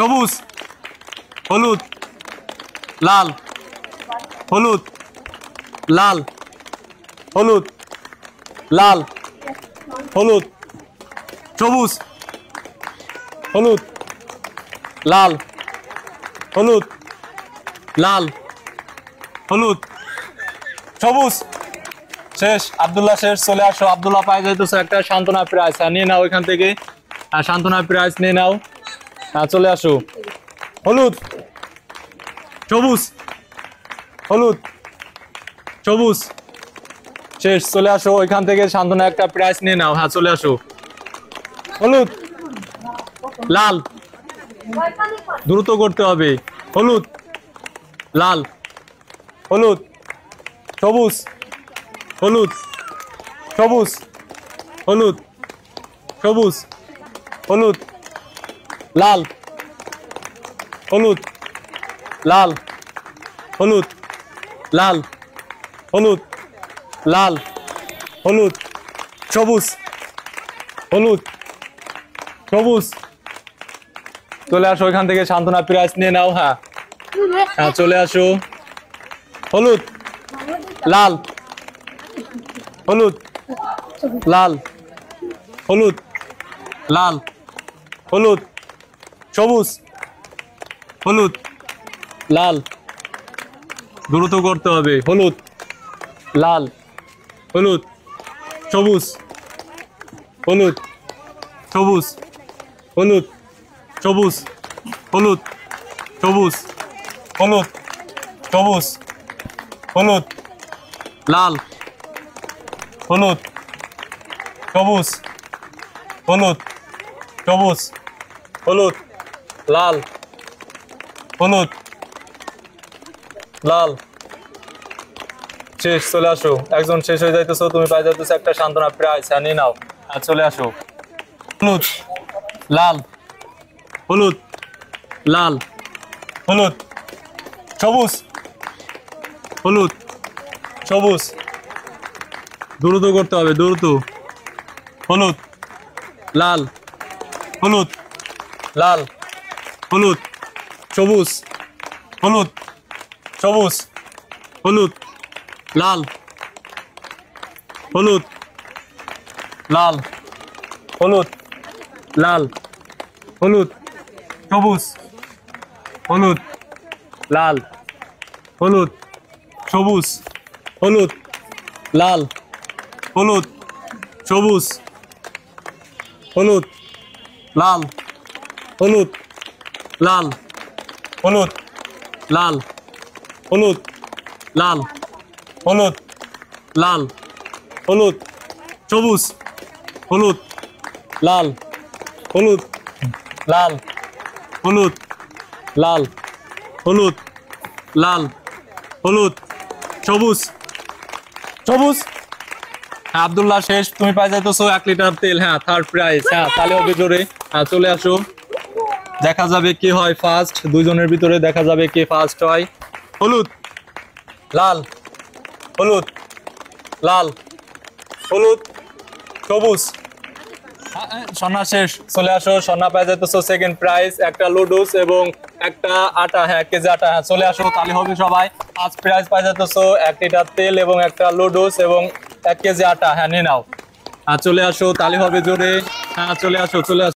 সবুজ, হলুদ, লাল, হলুদ, লাল, হলুদ, লাল, হলুদ, সবুজ, হলুদ, লাল, হলুদ, লাল, হলুদ, সবুজ। শেষ, আব্দুল্লাহ শেষ। চলে আসো, আব্দুল্লাহ পাই যাইতেছে একটা সান্ত্বনা প্রাইজ। নিয়ে নাও এখান থেকে, সান্ত্বনা প্রাইজ নিয়ে নাও। চলে আসো। হলুদ, সবুজ, হলুদ, সবুজ। শেষ, চলে আসো এখান থেকে, সান্ত্বনা একটা প্রাইজ নিয়ে নাও। চলে আসো। হলুদ, লাল, দ্রুত করতে হবে। হলুদ, লাল, হলুদ, সবুজ, হলুদ, সবুজ, হলুদ, সবুজ, হলুদ, লাল, হলুদ, লাল, হলুদ, লাল, হলুদ, লাল, হলুদ, সবুজ, হলুদ, সবুজ। চলে আসো এখান থেকে, সান্ত্বনা প্রাইজ নিয়ে নাও। চলে আসো। হলুদ, লাল, হলুদ, লাল, হলুদ, লাল, হলুদ, সবুজ, হলুদ, লাল, দ্রুত করতে হবে। হলুদ, লাল, হলুদ, সবুজ, হলুদ, সবুজ, হলুদ, সবুজ, হলুদ, সবুজ, হলুদ, সবুজ, হলুদ, লাল, হলুদ, সবুজ, হলুদ, সবুজ, হলুদ, লাল, হলুদ, লাল। শেষ, চলে আসো। একজন শেষ হয়ে যাইতেছো, তুমি পাই যাইতেছো একটা সান্ত্বনা প্রাইজ। নিয়ে নাও। চলে আসো। হলুদ, লাল, হলুদ, লাল, হলুদ, সবুজ, হলুদ, সবুজ। দ্রুত করতে হবে, দ্রুত। হলুদ, লাল, হলুদ, লাল, হলুদ, সবুজ, হলুদ, সবুজ, হলুদ, লাল, হলুদ, লাল, হলুদ, লাল, হলুদ, সবুজ, হলুদ, লাল, হলুদ, সবুজ, হলুদ, লাল, হলুদ, সবুজ, হলুদ, লাল, হলুদ, লাল, হলুদ, লাল, হলুদ, লাল, হলুদ, লাল, হলুদ, সবুজ, হলুদ, লাল, হলুদ, লাল, হলুদ, লাল, হলুদ, লাল, হলুদ, সবুজ, সবুজ। আব্দুল্লাহ শেষ, তুমি পাই যাইতেছো 1 লিটার তেল। Third prize. তাহলে হবে জোরে। চলে আসো, দেখা যাবে কে হয় ফার্স্ট। দুইজনের ভিতরে দেখা যাবে কে ফার্স্ট হয়। হলুদ, লাল, হলুদ, লাল, হলুদ, সবুজ। সোনা শেষ, চলে আসো। সোনা পাই যাইতেছো সেকেন্ড প্রাইজ, একটা লুডুস এবং একটা আটা। 1 কেজি আটা। চলে আসো, তাহলে হবে সবাই। ফার্স্ট প্রাইজ পাই যাইতেছো 1 লিটার তেল এবং একটা লুডুস এবং 1 কেজি আটা। নিয়ে নাও। চলে আসো, তাহলে হবে জোরে। চলে আসো, চলে আসো।